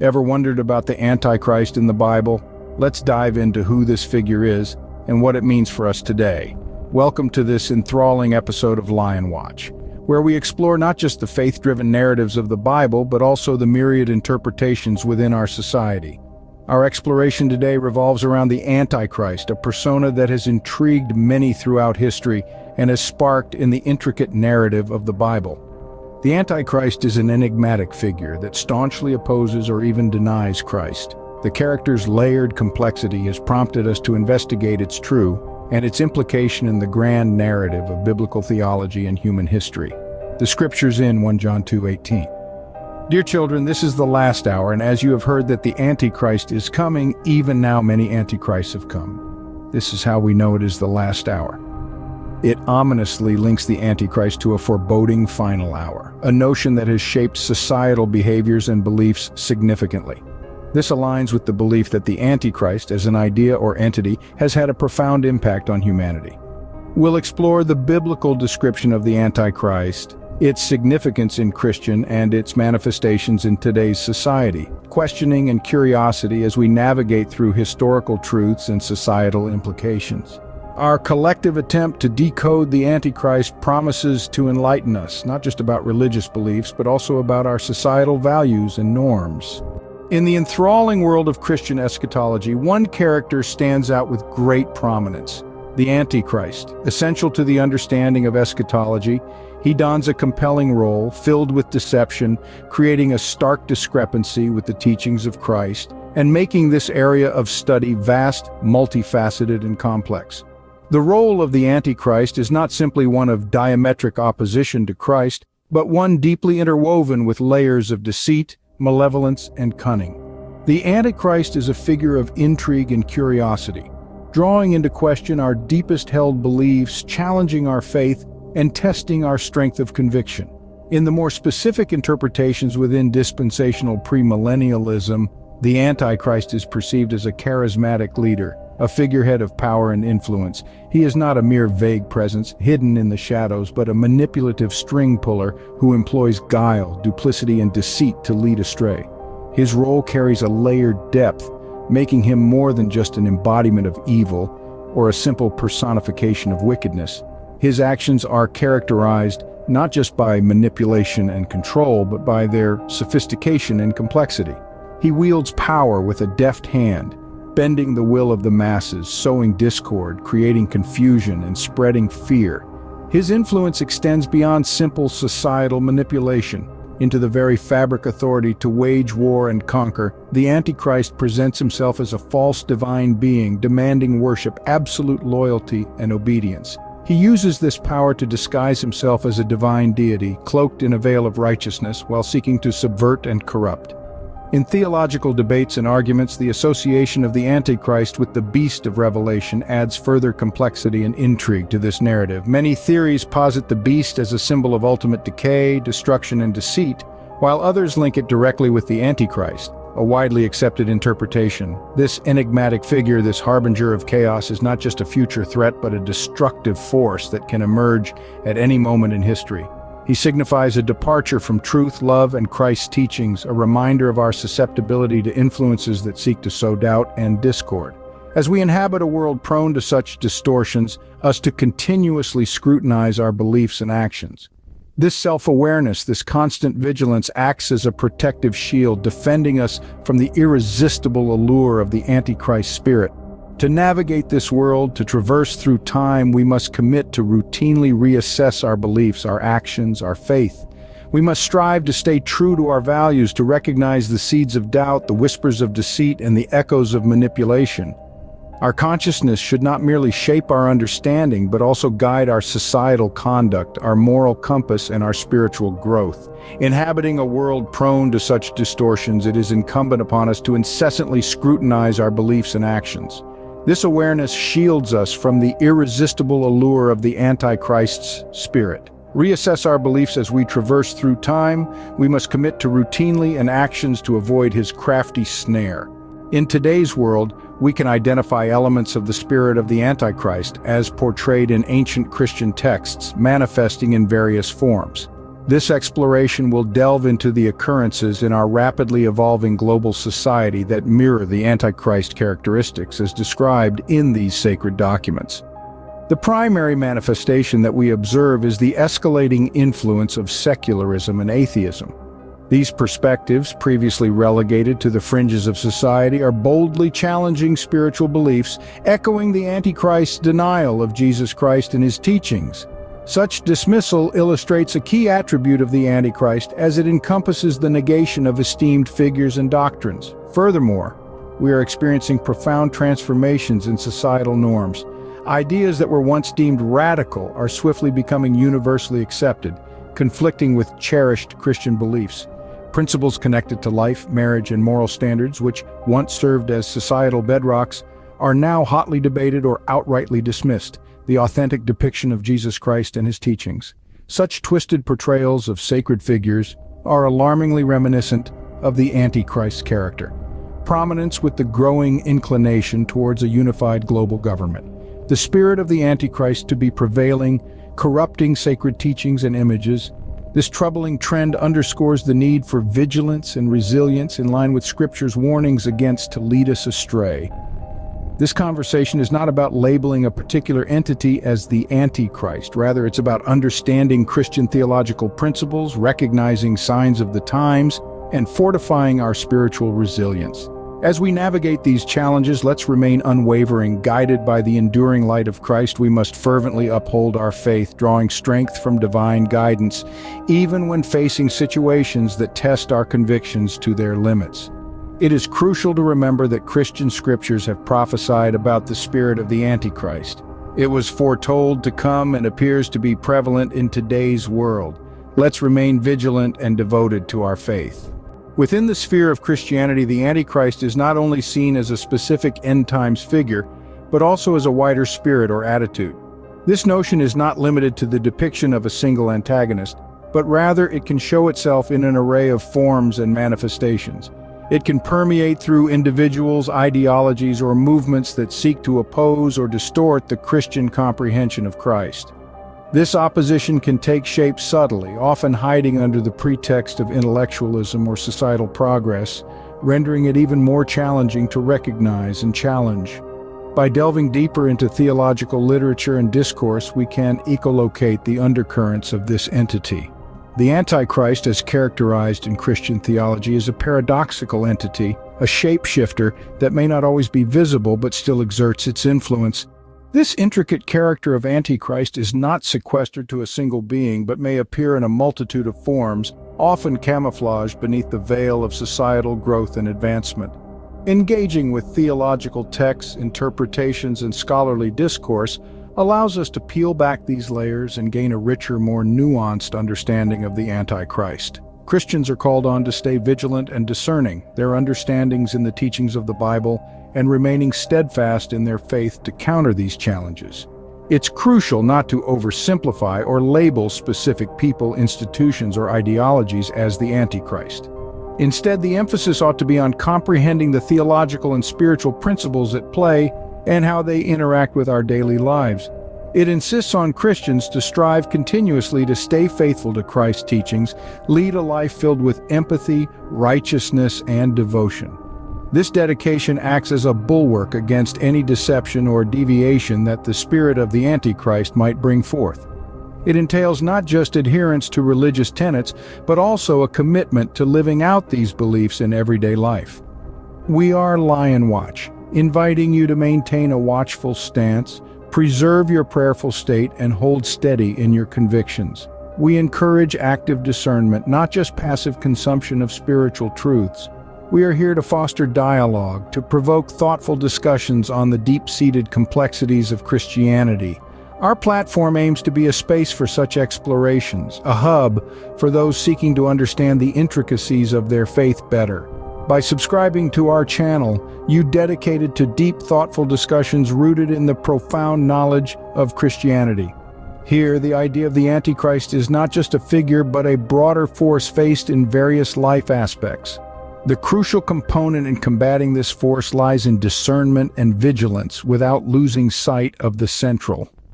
Ever wondered about the Antichrist in the Bible? Let's dive into who this figure is and what it means for us today. Welcome to this enthralling episode of Lion Watch, where we explore not just the faith-driven narratives of the Bible, but also the myriad interpretations within our society. Our exploration today revolves around the Antichrist, a persona that has intrigued many throughout history and has sparked in the intricate narrative of the Bible. The Antichrist is an enigmatic figure that staunchly opposes or even denies Christ. The character's layered complexity has prompted us to investigate its true and its implication in the grand narrative of biblical theology and human history. The scriptures in 1 John 2:18. Dear children, this is the last hour, and as you have heard that the Antichrist is coming, even now many Antichrists have come. This is how we know it is the last hour. It ominously links the Antichrist to a foreboding final hour, a notion that has shaped societal behaviors and beliefs significantly. This aligns with the belief that the Antichrist, as an idea or entity, has had a profound impact on humanity. We'll explore the biblical description of the Antichrist, its significance in Christian and its manifestations in today's society, questioning and curiosity as we navigate through historical truths and societal implications. Our collective attempt to decode the Antichrist promises to enlighten us, not just about religious beliefs, but also about our societal values and norms. In the enthralling world of Christian eschatology, one character stands out with great prominence: the Antichrist. Essential to the understanding of eschatology, he dons a compelling role, filled with deception, creating a stark discrepancy with the teachings of Christ, and making this area of study vast, multifaceted, and complex. The role of the Antichrist is not simply one of diametric opposition to Christ, but one deeply interwoven with layers of deceit, malevolence, and cunning. The Antichrist is a figure of intrigue and curiosity, drawing into question our deepest held beliefs, challenging our faith, and testing our strength of conviction. In the more specific interpretations within dispensational premillennialism, the Antichrist is perceived as a charismatic leader, a figurehead of power and influence. He is not a mere vague presence, hidden in the shadows, but a manipulative string puller who employs guile, duplicity, and deceit to lead astray. His role carries a layered depth, making him more than just an embodiment of evil or a simple personification of wickedness. His actions are characterized not just by manipulation and control, but by their sophistication and complexity. He wields power with a deft hand, bending the will of the masses, sowing discord, creating confusion, and spreading fear. His influence extends beyond simple societal manipulation into the very fabric authority to wage war and conquer. The Antichrist presents himself as a false divine being, demanding worship, absolute loyalty, and obedience. He uses this power to disguise himself as a divine deity, cloaked in a veil of righteousness, while seeking to subvert and corrupt. In theological debates and arguments, the association of the Antichrist with the beast of Revelation adds further complexity and intrigue to this narrative. Many theories posit the beast as a symbol of ultimate decay, destruction, and deceit, while others link it directly with the Antichrist, a widely accepted interpretation. This enigmatic figure, this harbinger of chaos, is not just a future threat, but a destructive force that can emerge at any moment in history. He signifies a departure from truth, love, and Christ's teachings, a reminder of our susceptibility to influences that seek to sow doubt and discord. As we inhabit a world prone to such distortions, us to continuously scrutinize our beliefs and actions. This self-awareness, this constant vigilance acts as a protective shield, defending us from the irresistible allure of the Antichrist spirit. To navigate this world, to traverse through time, we must commit to routinely reassess our beliefs, our actions, our faith. We must strive to stay true to our values, to recognize the seeds of doubt, the whispers of deceit, and the echoes of manipulation. Our consciousness should not merely shape our understanding, but also guide our societal conduct, our moral compass, and our spiritual growth. Inhabiting a world prone to such distortions, it is incumbent upon us to incessantly scrutinize our beliefs and actions. This awareness shields us from the irresistible allure of the Antichrist's spirit. Reassess our beliefs as we traverse through time. We must commit to routinely and actions to avoid his crafty snare. In today's world, we can identify elements of the spirit of the Antichrist as portrayed in ancient Christian texts, manifesting in various forms. This exploration will delve into the occurrences in our rapidly evolving global society that mirror the Antichrist characteristics as described in these sacred documents. The primary manifestation that we observe is the escalating influence of secularism and atheism. These perspectives, previously relegated to the fringes of society, are boldly challenging spiritual beliefs, echoing the Antichrist's denial of Jesus Christ and his teachings. Such dismissal illustrates a key attribute of the Antichrist as it encompasses the negation of esteemed figures and doctrines. Furthermore, we are experiencing profound transformations in societal norms. Ideas that were once deemed radical are swiftly becoming universally accepted, conflicting with cherished Christian beliefs. Principles connected to life, marriage, and moral standards, which once served as societal bedrocks, are now hotly debated or outrightly dismissed. The authentic depiction of Jesus Christ and his teachings. Such twisted portrayals of sacred figures are alarmingly reminiscent of the Antichrist's character. Prominence with the growing inclination towards a unified global government. The spirit of the Antichrist to be prevailing, corrupting sacred teachings and images. This troubling trend underscores the need for vigilance and resilience in line with Scripture's warnings against to lead us astray. This conversation is not about labeling a particular entity as the Antichrist. Rather, it's about understanding Christian theological principles, recognizing signs of the times, and fortifying our spiritual resilience. As we navigate these challenges, let's remain unwavering. Guided by the enduring light of Christ, we must fervently uphold our faith, drawing strength from divine guidance, even when facing situations that test our convictions to their limits. It is crucial to remember that Christian scriptures have prophesied about the spirit of the Antichrist. It was foretold to come and appears to be prevalent in today's world. Let's remain vigilant and devoted to our faith. Within the sphere of Christianity, the Antichrist is not only seen as a specific end-times figure, but also as a wider spirit or attitude. This notion is not limited to the depiction of a single antagonist, but rather it can show itself in an array of forms and manifestations. It can permeate through individuals, ideologies, or movements that seek to oppose or distort the Christian comprehension of Christ. This opposition can take shape subtly, often hiding under the pretext of intellectualism or societal progress, rendering it even more challenging to recognize and challenge. By delving deeper into theological literature and discourse, we can echolocate the undercurrents of this entity. The Antichrist, as characterized in Christian theology, is a paradoxical entity, a shapeshifter that may not always be visible but still exerts its influence. This intricate character of Antichrist is not sequestered to a single being, but may appear in a multitude of forms, often camouflaged beneath the veil of societal growth and advancement. Engaging with theological texts, interpretations, and scholarly discourse allows us to peel back these layers and gain a richer, more nuanced understanding of the Antichrist. Christians are called on to stay vigilant and discerning their understandings in the teachings of the Bible and remaining steadfast in their faith to counter these challenges. It's crucial not to oversimplify or label specific people, institutions, or ideologies as the Antichrist. Instead, the emphasis ought to be on comprehending the theological and spiritual principles at play and how they interact with our daily lives. It insists on Christians to strive continuously to stay faithful to Christ's teachings, lead a life filled with empathy, righteousness, and devotion. This dedication acts as a bulwark against any deception or deviation that the spirit of the Antichrist might bring forth. It entails not just adherence to religious tenets, but also a commitment to living out these beliefs in everyday life. We are Lion Watch, inviting you to maintain a watchful stance, preserve your prayerful state, and hold steady in your convictions. We encourage active discernment, not just passive consumption of spiritual truths. We are here to foster dialogue, to provoke thoughtful discussions on the deep-seated complexities of Christianity. Our platform aims to be a space for such explorations, a hub for those seeking to understand the intricacies of their faith better. By subscribing to our channel, you dedicated to deep, thoughtful discussions rooted in the profound knowledge of Christianity. Here, the idea of the Antichrist is not just a figure, but a broader force faced in various life aspects. The crucial component in combating this force lies in discernment and vigilance without losing sight of the central.